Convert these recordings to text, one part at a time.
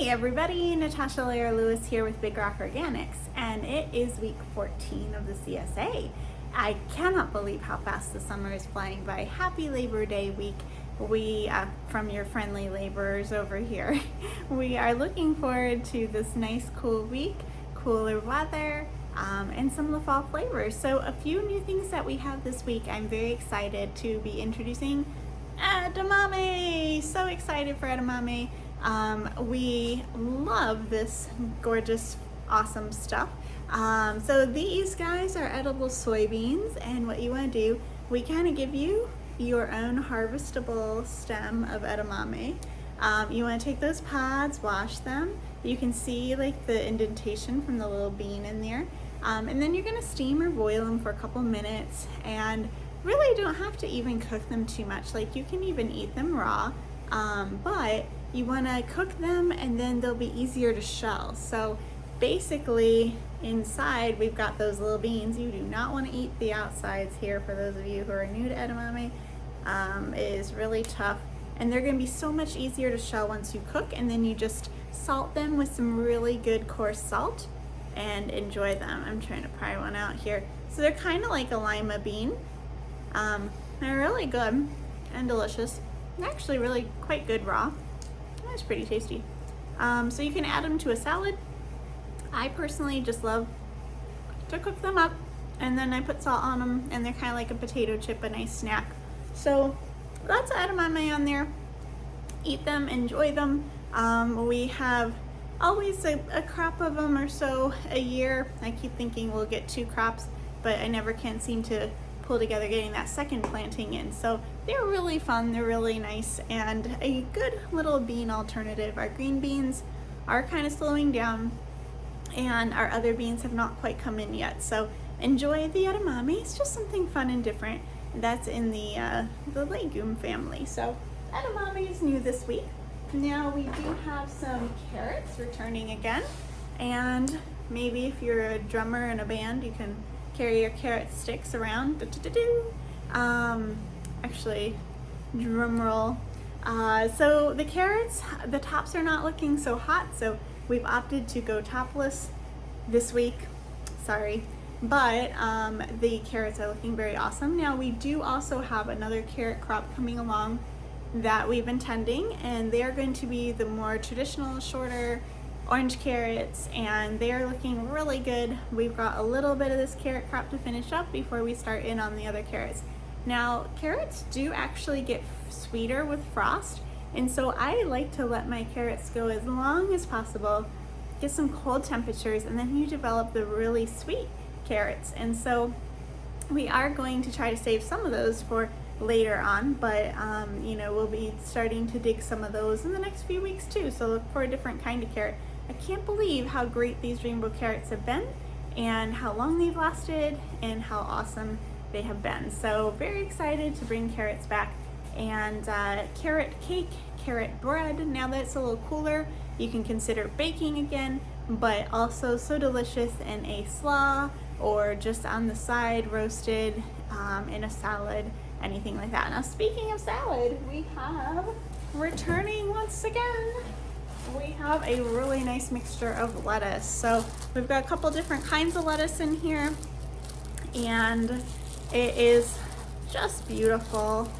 Hey everybody, Natasha Lewis here with Big Rock Organics, and it is week 14 of the CSA. I cannot believe how fast the summer is flying by. Happy Labor Day week. We, from your friendly laborers over here, we are looking forward to this nice cool week, cooler weather, and some of the fall flavors. So a few new things that we have this week. I'm very excited to be introducing Edamame. So excited for Edamame. We love this gorgeous, awesome stuff. So these guys are edible soybeans, and what you want to do, we kind of give you your own harvestable stem of edamame. You want to take those pods, wash them. You can see like the indentation from the little bean in there. And then you're going to steam or boil them for a couple minutes, and really don't have to even cook them too much. Like you can even eat them raw, but you want to cook them and then they'll be easier to shell. So basically inside we've got those little beans. You do not want to eat the outsides here. For those of you who are new to edamame, it is really tough, and they're going to be so much easier to shell once you cook, and then you just salt them with some really good coarse salt and enjoy them. I'm trying to pry one out here. So they're kind of like a lima bean. They're really good and delicious. They're actually really quite good raw. That's pretty tasty. So you can add them to a salad. I personally just love to cook them up, and then I put salt on them, and they're kind of like a potato chip, a nice snack. So lots of edamame on there. Eat them, enjoy them. We have always a crop of them or so a year. I keep thinking we'll get 2 crops, but I never can seem to pull together getting that second planting in. So they're really fun, they're really nice, and a good little bean alternative. Our green beans are kind of slowing down, and our other beans have not quite come in yet. So enjoy the edamame. It's just something fun and different. That's in the legume family. So edamame is new this week. Now we do have some carrots returning again, and maybe if you're a drummer in a band, you can carry your carrot sticks around. Actually, drum roll. So the carrots, the tops are not looking so hot, so we've opted to go topless this week. Sorry, but the carrots are looking very awesome. Now we do also have another carrot crop coming along that we've been tending, and they are going to be the more traditional, shorter orange carrots, and they are looking really good. We've got a little bit of this carrot crop to finish up before we start in on the other carrots. Now carrots do actually get sweeter with frost, and so I like to let my carrots go as long as possible, get some cold temperatures, and then you develop the really sweet carrots. And so we are going to try to save some of those for later on, but you know, we'll be starting to dig some of those in the next few weeks too, so look for a different kind of carrot. I can't believe how great these rainbow carrots have been, and how long they've lasted, and how awesome they have been. So very excited to bring carrots back. And carrot cake, carrot bread, now that it's a little cooler, you can consider baking again, but also so delicious in a slaw or just on the side, roasted in a salad, anything like that. Now speaking of salad, we have returning once again, we have a really nice mixture of lettuce. So we've got a couple different kinds of lettuce in here, and it is just beautiful,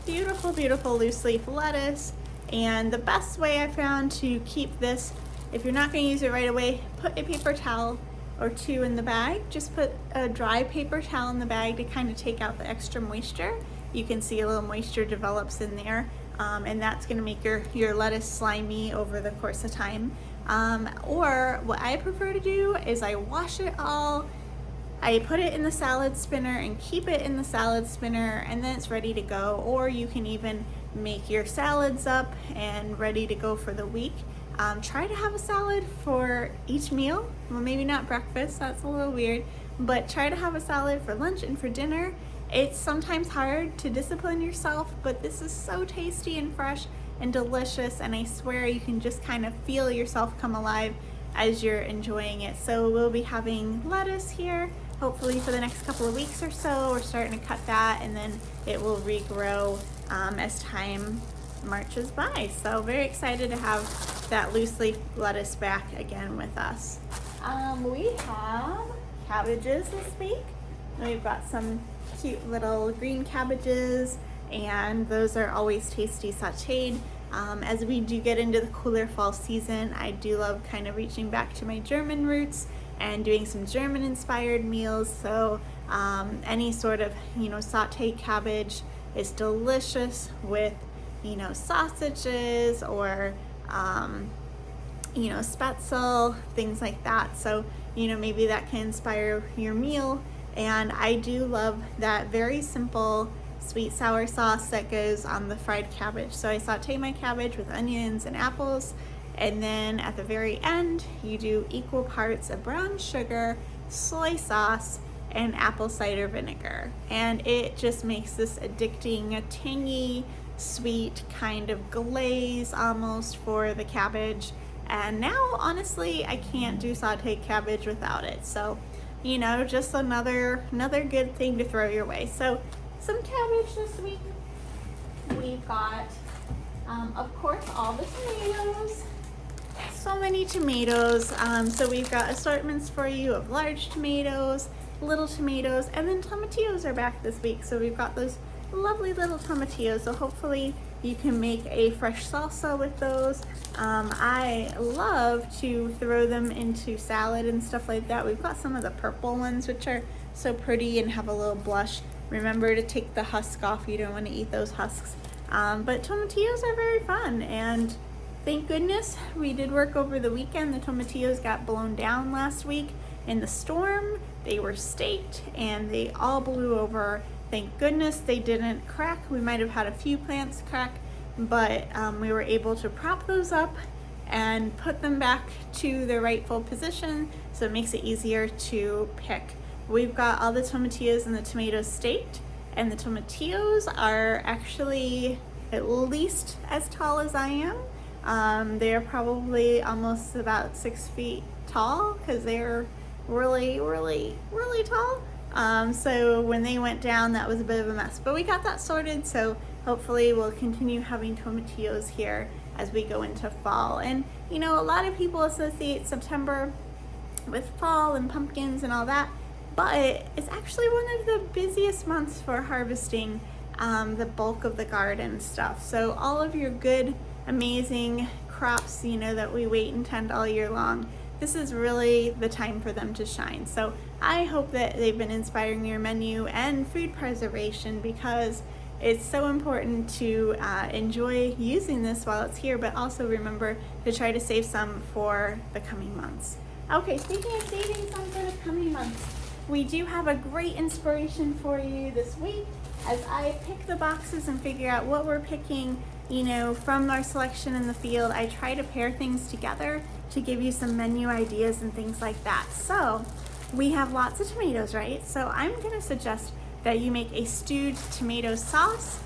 beautiful, beautiful loose leaf lettuce. And the best way I found to keep this, if you're not going to use it right away, put a paper towel or 2 in the bag. Just put a dry paper towel in the bag to kind of take out the extra moisture. You can see a little moisture develops in there, and that's going to make your lettuce slimy over the course of time. Or what I prefer to do is I wash it all, I put it in the salad spinner and keep it in the salad spinner, and then it's ready to go. Or you can even make your salads up and ready to go for the week. Try to have a salad for each meal. Well, maybe not breakfast, that's a little weird, but try to have a salad for lunch and for dinner. It's sometimes hard to discipline yourself, but this is so tasty and fresh and delicious, and I swear you can just kind of feel yourself come alive as you're enjoying it. So we'll be having lettuce here hopefully for the next couple of weeks or so. We're starting to cut that, and then it will regrow as time marches by. So very excited to have that loose leaf lettuce back again with us. We have cabbages this week. We've got some cute little green cabbages, and those are always tasty sauteed. As we do get into the cooler fall season, I do love kind of reaching back to my German roots and doing some German inspired meals. So any sort of, sauteed cabbage is delicious with, sausages or, spätzle, things like that. So, maybe that can inspire your meal. And I do love that very simple sweet sour sauce that goes on the fried cabbage. So I saute my cabbage with onions and apples, and then at the very end you do equal parts of brown sugar, soy sauce, and apple cider vinegar, and it just makes this addicting, a tangy, sweet kind of glaze almost for the cabbage. And now honestly I can't do sauteed cabbage without it. So just another good thing to throw your way. So some cabbage this week. We've got, of course, all the tomatoes. So many tomatoes. So we've got assortments for you of large tomatoes, little tomatoes, and then tomatillos are back this week. So we've got those lovely little tomatillos. So hopefully you can make a fresh salsa with those. I love to throw them into salad and stuff like that. We've got some of the purple ones, which are so pretty and have a little blush. Remember to take the husk off. You don't want to eat those husks. But tomatillos are very fun, and thank goodness we did work over the weekend. The tomatillos got blown down last week in the storm. They were staked and they all blew over. Thank goodness they didn't crack. We might have had a few plants crack, but we were able to prop those up and put them back to their rightful position, so it makes it easier to pick. We've got all the tomatillos and the tomatoes staked, and the tomatillos are actually at least as tall as I am. They're probably almost about 6 feet tall because they're really, really, really tall. So when they went down, that was a bit of a mess, but we got that sorted. So hopefully we'll continue having tomatillos here as we go into fall. And a lot of people associate September with fall and pumpkins and all that, but it's actually one of the busiest months for harvesting the bulk of the garden stuff. So all of your good, amazing crops, that we wait and tend all year long, this is really the time for them to shine. So I hope that they've been inspiring your menu and food preservation, because it's so important to enjoy using this while it's here, but also remember to try to save some for the coming months. Okay, speaking of saving some for the coming months, we do have a great inspiration for you this week as I pick the boxes and figure out what we're picking, from our selection in the field. I try to pair things together to give you some menu ideas and things like that. So we have lots of tomatoes, right? So I'm going to suggest that you make a stewed tomato sauce,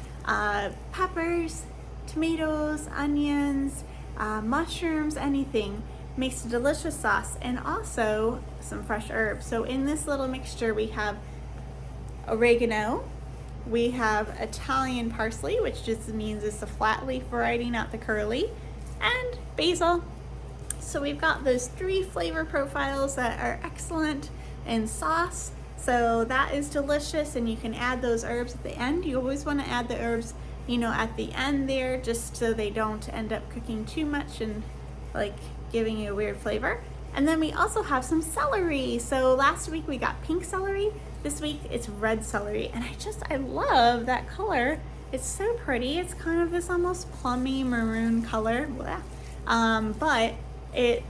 peppers, tomatoes, onions, mushrooms, anything. Makes a delicious sauce, and also some fresh herbs. So in this little mixture we have oregano, we have Italian parsley, which just means it's the flat leaf variety, not the curly, and basil. So we've got those 3 flavor profiles that are excellent in sauce. So that is delicious, and you can add those herbs at the end. You always want to add the herbs, at the end there, just so they don't end up cooking too much and giving you a weird flavor. And then we also have some celery. So last week we got pink celery. This week it's red celery, and I love that color. It's so pretty. It's kind of this almost plummy maroon color. But it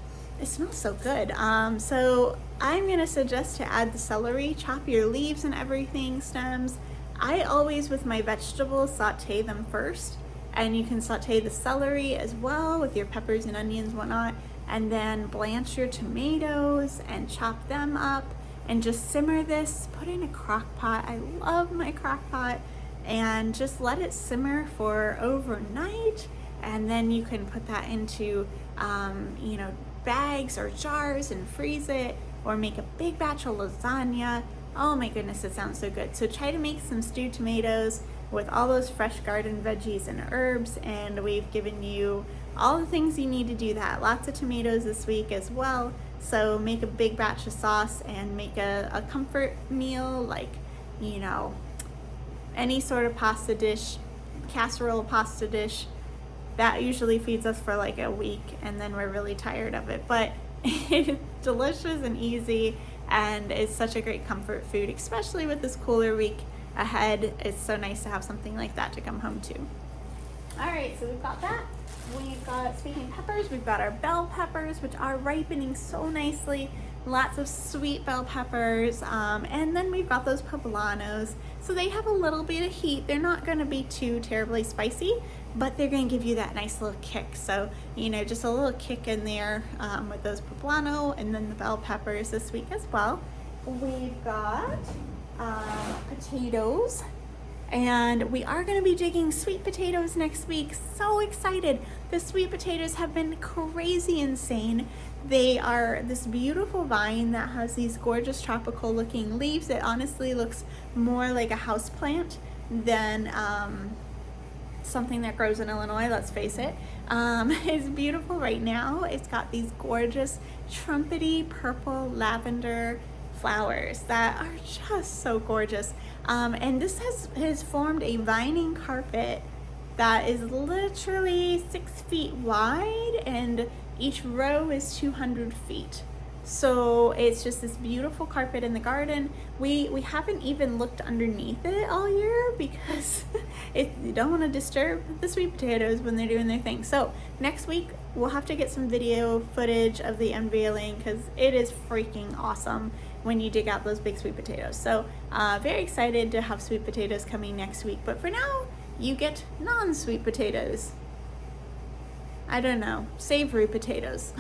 smells so good. So I'm gonna suggest to add the celery, chop your leaves and everything, stems. I always, with my vegetables, saute them first, and you can saute the celery as well with your peppers and onions, whatnot, and then blanch your tomatoes and chop them up and just simmer this. Put in a crock pot. I love my crock pot, and just let it simmer for overnight, and then you can put that into bags or jars and freeze it, or make a big batch of lasagna. Oh my goodness, it sounds so good. So try to make some stewed tomatoes with all those fresh garden veggies and herbs, and we've given you all the things you need to do that. Lots of tomatoes this week as well. So make a big batch of sauce and make a comfort meal, like, you know, any sort of pasta dish, casserole pasta dish. That usually feeds us for like a week and then we're really tired of it. But it's delicious and easy, and it's such a great comfort food, especially with this cooler week ahead. It's so nice to have something like that to come home to. All right, so we've got that. We've got, speaking of peppers, we've got our bell peppers, which are ripening so nicely. Lots of sweet bell peppers. And then we've got those poblanos. So they have a little bit of heat. They're not going to be too terribly spicy, but they're going to give you that nice little kick. So, you know, just a little kick in there with those poblano and then the bell peppers this week as well. We've got potatoes. And we are going to be digging sweet potatoes next week. So excited. The sweet potatoes have been crazy insane. They are this beautiful vine that has these gorgeous tropical looking leaves. It honestly looks more like a house plant than something that grows in Illinois, let's face it. It's beautiful right now. It's got these gorgeous trumpety purple lavender flowers that are just so gorgeous. And this has formed a vining carpet that is literally 6 feet wide, and each row is 200 feet. So it's just this beautiful carpet in the garden. We haven't even looked underneath it all year because you don't want to disturb the sweet potatoes when they're doing their thing. So next week we'll have to get some video footage of the unveiling because it is freaking awesome when you dig out those big sweet potatoes. So very excited to have sweet potatoes coming next week. But for now, you get non-sweet potatoes. I don't know, savory potatoes,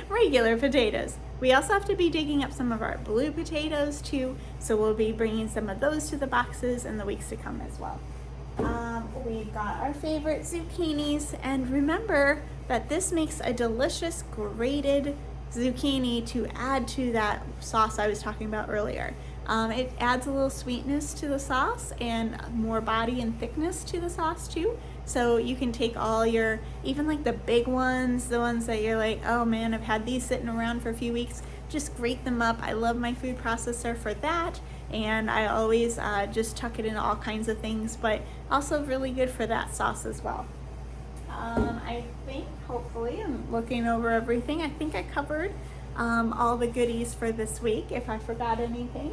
regular potatoes. We also have to be digging up some of our blue potatoes too, so we'll be bringing some of those to the boxes in the weeks to come as well. We've got our favorite zucchinis, and remember that this makes a delicious grated zucchini to add to that sauce I was talking about earlier. It adds a little sweetness to the sauce and more body and thickness to the sauce too. So you can take all your, even like the big ones, the ones that you're like, oh man, I've had these sitting around for a few weeks, just grate them up. I love my food processor for that. And I always just tuck it into all kinds of things, but also really good for that sauce as well. I think, hopefully, I'm looking over everything. I think I covered all the goodies for this week. If I forgot anything,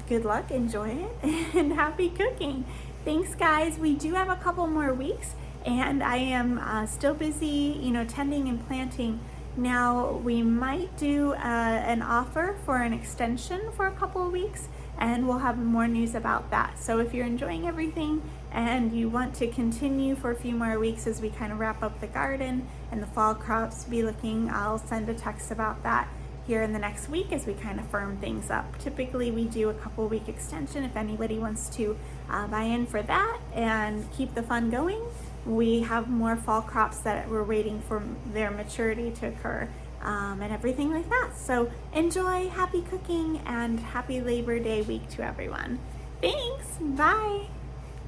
good luck, enjoy it, and happy cooking. Thanks, guys. We do have a couple more weeks, and I am still busy, you know, tending and planting. Now, we might do an offer for an extension for a couple of weeks, and we'll have more news about that. So if you're enjoying everything and you want to continue for a few more weeks as we kind of wrap up the garden and the fall crops be looking, I'll send a text about that here in the next week as we kind of firm things up. Typically we do a couple week extension if anybody wants to buy in for that and keep the fun going. We have more fall crops that we're waiting for their maturity to occur and everything like that. So enjoy, happy cooking, and happy Labor Day week to everyone. Thanks, bye.